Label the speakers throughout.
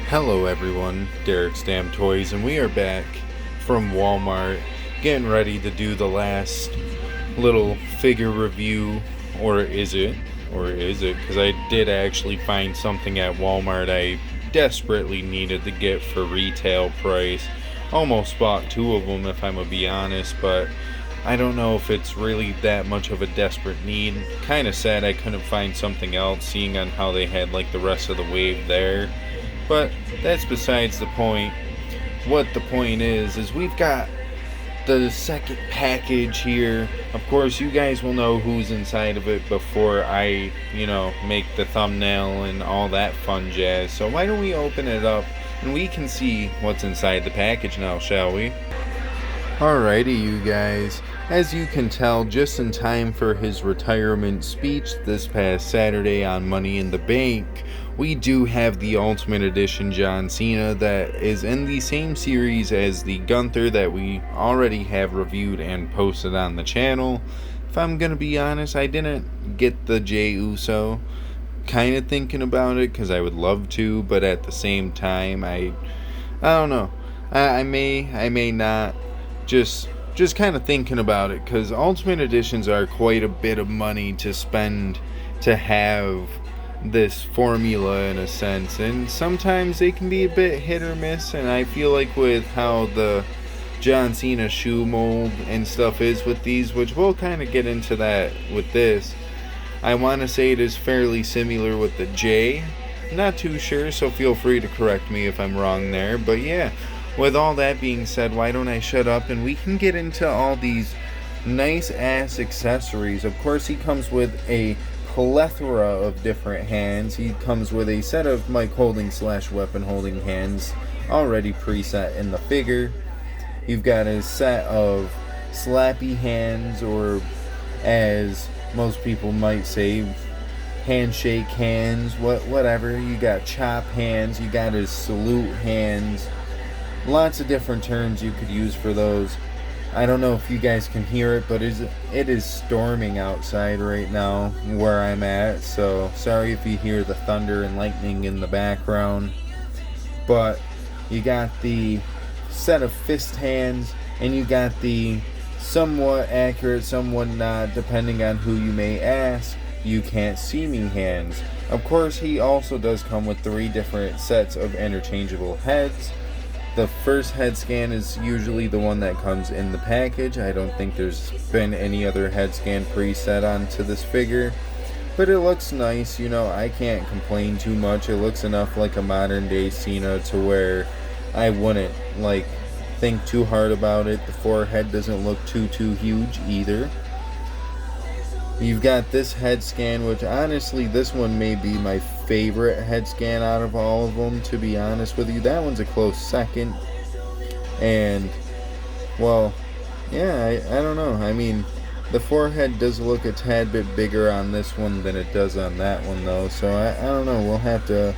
Speaker 1: Hello everyone, Derek's Damn Toys, and we are back from Walmart, getting ready to do the last little figure review, or is it? Because I did actually find something at Walmart I desperately needed to get for retail price. Almost bought two of them if I'm gonna be honest, but I don't know if it's really that much of a desperate need. Kinda sad I couldn't find something else, seeing on how they had like the rest of the wave there. But that's besides the point. What the point is we've got the second package here. Of course, you guys will know who's inside of it before I, make the thumbnail and all that fun jazz. So why don't we open it up and we can see what's inside the package now, shall we? Alrighty, you guys. As you can tell, just in time for his retirement speech this past Saturday on Money in the Bank, we do have the Ultimate Edition John Cena that is in the same series as the Gunther that we already have reviewed and posted on the channel. If I'm gonna be honest, I didn't get the Jey Uso. Kind of thinking about it because I would love to, but at the same time, I don't know. I may not. Just kind of thinking about it, because Ultimate Editions are quite a bit of money to spend to have this formula in a sense, and sometimes they can be a bit hit or miss, and I feel like with how the John Cena shoe mold and stuff is with these, which we'll kind of get into that with this, I want to say it is fairly similar with the J. Not too sure, so feel free to correct me if I'm wrong there, but yeah. With all that being said, why don't I shut up and we can get into all these nice ass accessories. Of course, he comes with a plethora of different hands. He comes with a set of mic holding / weapon holding hands already preset in the figure. You've got a set of slappy hands, or as most people might say, handshake hands, whatever. You got chop hands, you got his salute hands. Lots of different terms you could use for those. I don't know if you guys can hear it, but it is storming outside right now where I'm at, so sorry if you hear the thunder and lightning in the background. But you got the set of fist hands, and you got the somewhat accurate, somewhat not, depending on who you may ask, you can't see me hands. Of course, he also does come with 3 different sets of interchangeable heads. The first head scan is usually the one that comes in the package. I don't think there's been any other head scan preset onto this figure. But it looks nice, I can't complain too much. It looks enough like a modern day Cena to where I wouldn't think too hard about it. The forehead doesn't look too huge either. You've got this head scan, which honestly, this one may be my favorite head scan out of all of them, to be honest with you. That one's a close second. And, well, yeah, I don't know. I mean, the forehead does look a tad bit bigger on this one than it does on that one, though. So, I don't know. We'll have to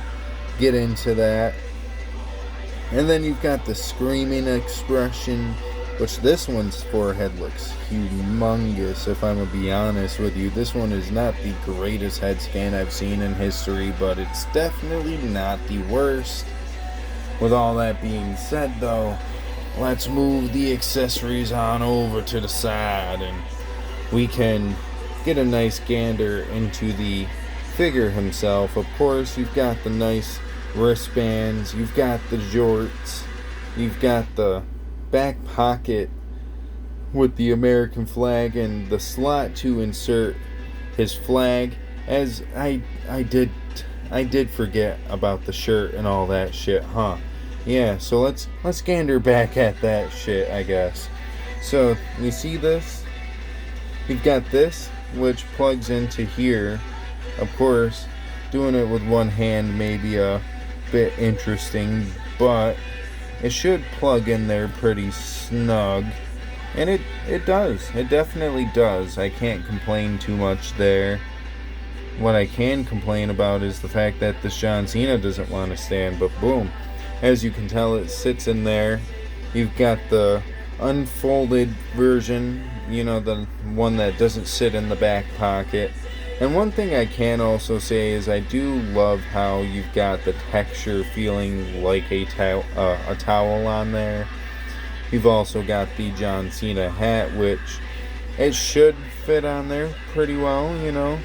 Speaker 1: get into that. And then you've got the screaming expression, which this one's forehead looks humongous, if I'm going to be honest with you. This one is not the greatest head scan I've seen in history, but it's definitely not the worst. With all that being said, though, let's move the accessories on over to the side, and we can get a nice gander into the figure himself. Of course, you've got the nice wristbands, you've got the jorts, you've got the back pocket with the American flag and the slot to insert his flag. As I did forget about the shirt and all that shit, huh? Yeah, so let's gander back at that shit, I guess. So you see this? We've got this, which plugs into here. Of course, doing it with one hand may be a bit interesting, but it should plug in there pretty snug. And it does. It definitely does. I can't complain too much there. What I can complain about is the fact that this John Cena doesn't want to stand, but boom. As you can tell, it sits in there. You've got the unfolded version, the one that doesn't sit in the back pocket. And one thing I can also say is I do love how you've got the texture feeling like a towel on there. You've also got the John Cena hat, which it should fit on there pretty well, you know.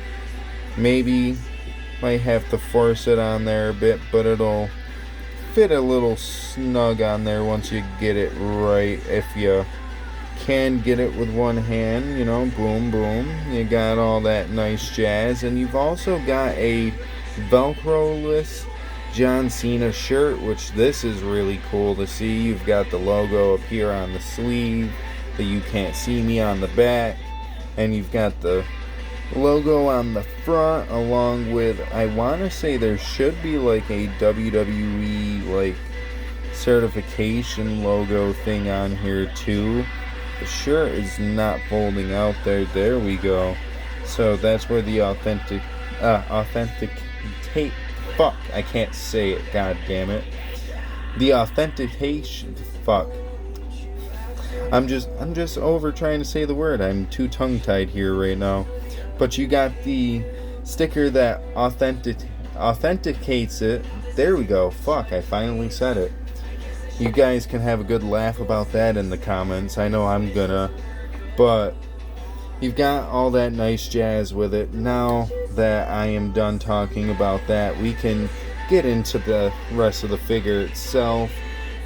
Speaker 1: Maybe might have to force it on there a bit, but it'll fit a little snug on there once you get it right. If you can get it with one hand, you know, boom, boom. You got all that nice jazz. And you've also got a Velcro-less John Cena shirt, which this is really cool to see. You've got the logo up here on the sleeve, the You Can't See Me on the back, and you've got the logo on the front, along with, I want to say there should be like a WWE like certification logo thing on here too. The shirt is not folding out there. There we go. So that's where the authenticate. Fuck, I can't say it. God damn it. The authentication. Fuck. I'm just over trying to say the word. I'm too tongue-tied here right now. But you got the sticker that authenticates it. There we go. Fuck, I finally said it. You guys can have a good laugh about that in the comments. I know I'm gonna. But you've got all that nice jazz with it. Now that I am done talking about that, we can get into the rest of the figure itself.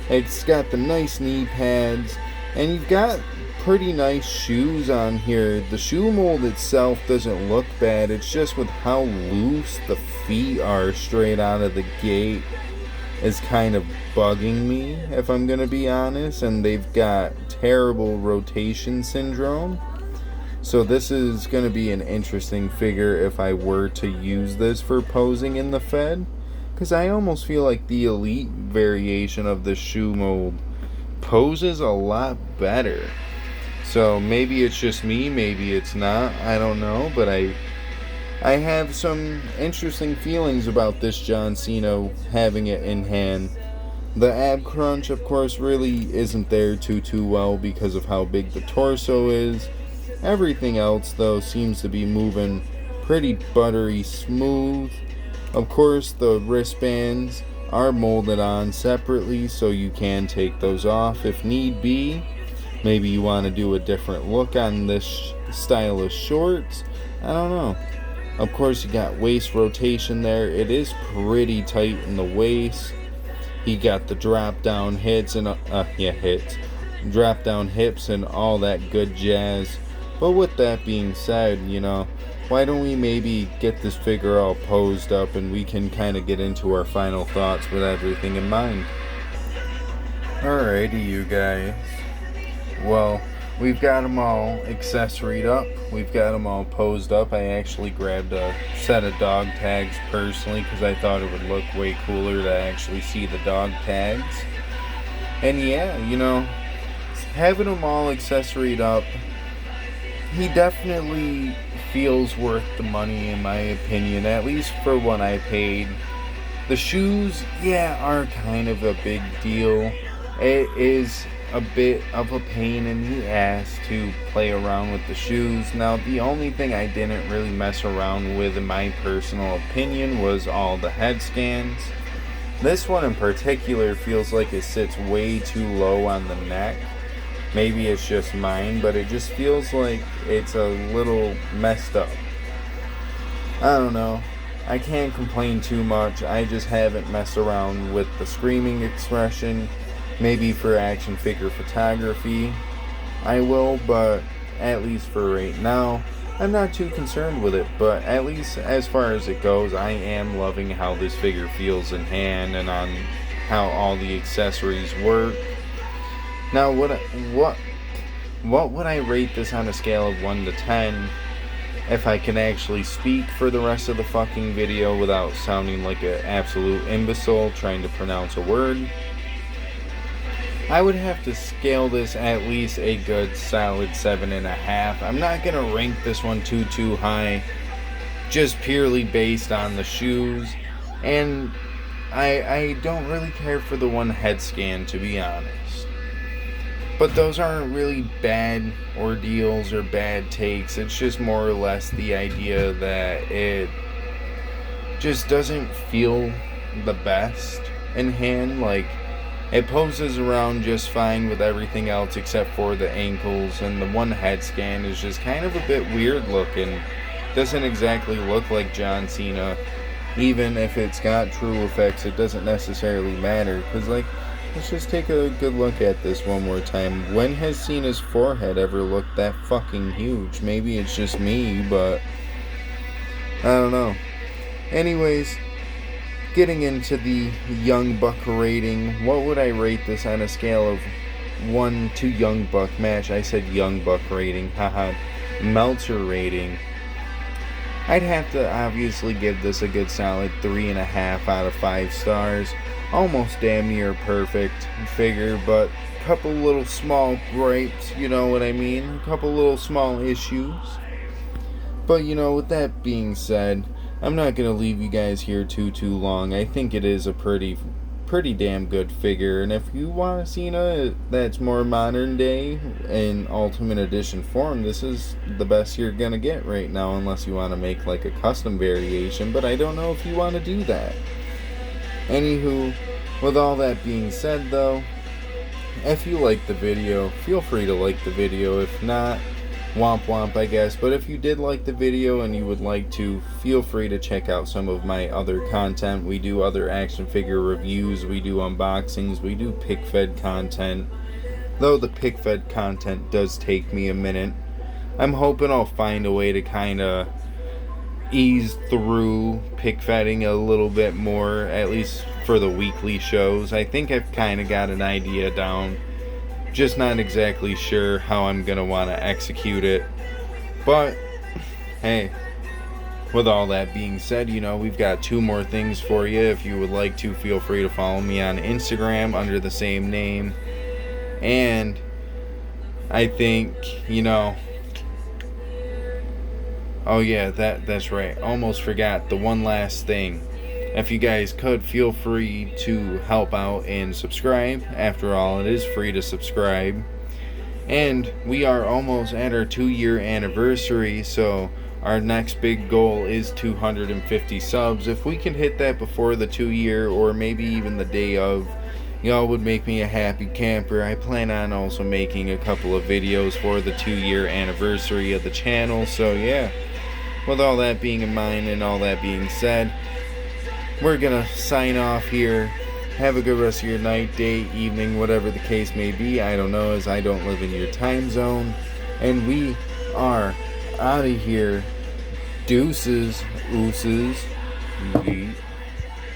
Speaker 1: It's got the nice knee pads, and you've got pretty nice shoes on here. The shoe mold itself doesn't look bad. It's just with how loose the feet are straight out of the gate is kind of bugging me, if I'm gonna be honest. And they've got terrible rotation syndrome. So this is going to be an interesting figure if I were to use this for posing in the Fed. Because I almost feel like the Elite variation of the shoe mold poses a lot better. So maybe it's just me, maybe it's not, I don't know. But I have some interesting feelings about this John Cena having it in hand. The ab crunch, of course, really isn't there too well because of how big the torso is. Everything else, though, seems to be moving pretty buttery smooth. Of course, the wristbands are molded on separately, so you can take those off if need be. Maybe you want to do a different look on this style of shorts. I don't know. Of course, you got waist rotation there. It is pretty tight in the waist. You got the drop down hits and drop down hips and all that good jazz. But with that being said, you know, why don't we maybe get this figure all posed up and we can kind of get into our final thoughts with everything in mind. Alrighty, you guys. Well, we've got them all accessoried up. We've got them all posed up. I actually grabbed a set of dog tags personally because I thought it would look way cooler to actually see the dog tags. And yeah, you know, having them all accessoried up, he definitely feels worth the money in my opinion, at least for what I paid. The shoes, yeah, are kind of a big deal. It is a bit of a pain in the ass to play around with the shoes. Now, the only thing I didn't really mess around with, in my personal opinion, was all the head scans. This one in particular feels like it sits way too low on the neck. Maybe it's just mine, but it just feels like it's a little messed up. I don't know. I can't complain too much. I just haven't messed around with the screaming expression. Maybe for action figure photography I will, but at least for right now, I'm not too concerned with it. But at least as far as it goes, I am loving how this figure feels in hand and on how all the accessories work. Now, what would I rate this on a scale of 1 to 10 if I can actually speak for the rest of the fucking video without sounding like an absolute imbecile trying to pronounce a word? I would have to scale this at least a good solid 7.5. I'm not going to rank this one too high, just purely based on the shoes. And I don't really care for the one head scan, to be honest. But those aren't really bad ordeals or bad takes. It's just more or less the idea that it just doesn't feel the best in hand. Like, it poses around just fine with everything else except for the ankles, and the one head scan is just kind of a bit weird looking. Doesn't exactly look like John Cena. Even if it's got true effects, it doesn't necessarily matter. Because, like, let's just take a good look at this one more time. When has Cena's forehead ever looked that fucking huge? Maybe it's just me, but I don't know. Anyways, getting into the Young Buck rating, what would I rate this on a scale of 1 to Young Buck match? I said Young Buck rating, haha. Meltzer rating. I'd have to obviously give this a good solid 3.5 out of 5 stars. Almost damn near perfect figure, but a couple little small gripes, you know what I mean? A couple little small issues. But, you know, with that being said, I'm not going to leave you guys here too long. I think it is a pretty damn good figure, and if you want a Cena that's more modern day in Ultimate Edition form, this is the best you're going to get right now, unless you want to make like a custom variation, but I don't know if you want to do that. Anywho, with all that being said though, if you like the video, feel free to like the video. If not, womp womp, I guess. But if you did like the video and you would like to, feel free to check out some of my other content. We do other action figure reviews, we do unboxings, we do pick fed content. Though the pick fed content does take me a minute. I'm hoping I'll find a way to kind of ease through pick fedding a little bit more, at least for the weekly shows. I think I've kind of got an idea down. Just not exactly sure how I'm going to want to execute it. But, hey, with all that being said, you know, we've got 2 more things for you. If you would like to, feel free to follow me on Instagram under the same name. And I think, you know, oh yeah, that's right. Almost forgot the one last thing. If you guys could, feel free to help out and subscribe. After all, it is free to subscribe. And we are almost at our 2-year anniversary, so our next big goal is 250 subs. If we can hit that before the 2-year, or maybe even the day of, y'all would make me a happy camper. I plan on also making a couple of videos for the 2-year anniversary of the channel, so yeah. With all that being in mind and all that being said, we're gonna sign off here. Have a good rest of your night, day, evening, whatever the case may be. I don't know, as I don't live in your time zone. And we are out of here. Deuces, ooses, yeet.